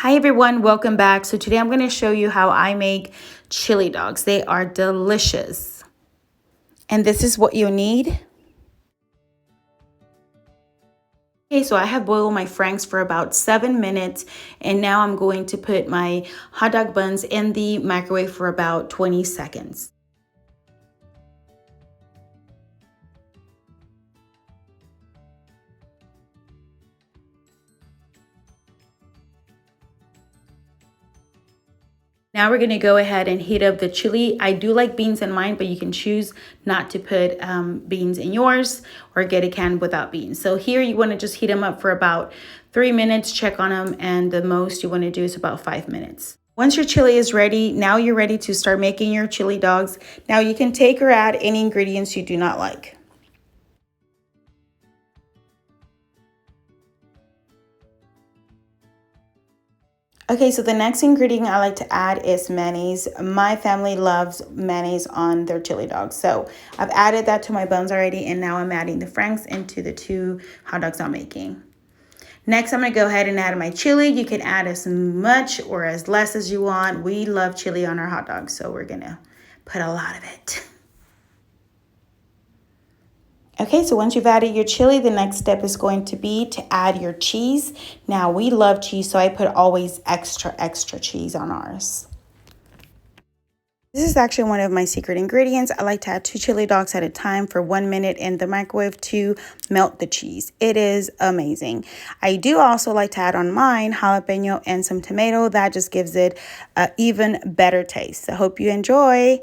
Hi everyone, welcome back. So today I'm going to show you how I make chili dogs. They are delicious. And this is what you need. Okay, so I have boiled my franks for about 7 minutes, and now I'm going to put my hot dog buns in the microwave for about 20 seconds. Now we're going to go ahead and heat up the chili. I do like beans in mine, but you can choose not to put beans in yours or get a can without beans. So here you want to just heat them up for about 3 minutes, check on them, and the most you want to do is about 5 minutes. Once your chili is ready, now you're ready to start making your chili dogs. Now you can take or add any ingredients you do not like. Okay, so the next ingredient I like to add is mayonnaise. My family loves mayonnaise on their chili dogs. So I've added that to my buns already, and now I'm adding the franks into the 2 hot dogs I'm making. Next, I'm gonna go ahead and add my chili. You can add as much or as less as you want. We love chili on our hot dogs, so we're gonna put a lot of it. Okay, so once you've added your chili, the next step is going to be to add your cheese. Now, we love cheese, so I put always extra cheese on ours. This is actually one of my secret ingredients. I like to add 2 chili dogs at a time for 1 minute in the microwave to melt the cheese. It is amazing. I do also like to add on mine jalapeno and some tomato. That just gives it an even better taste. I hope you enjoy.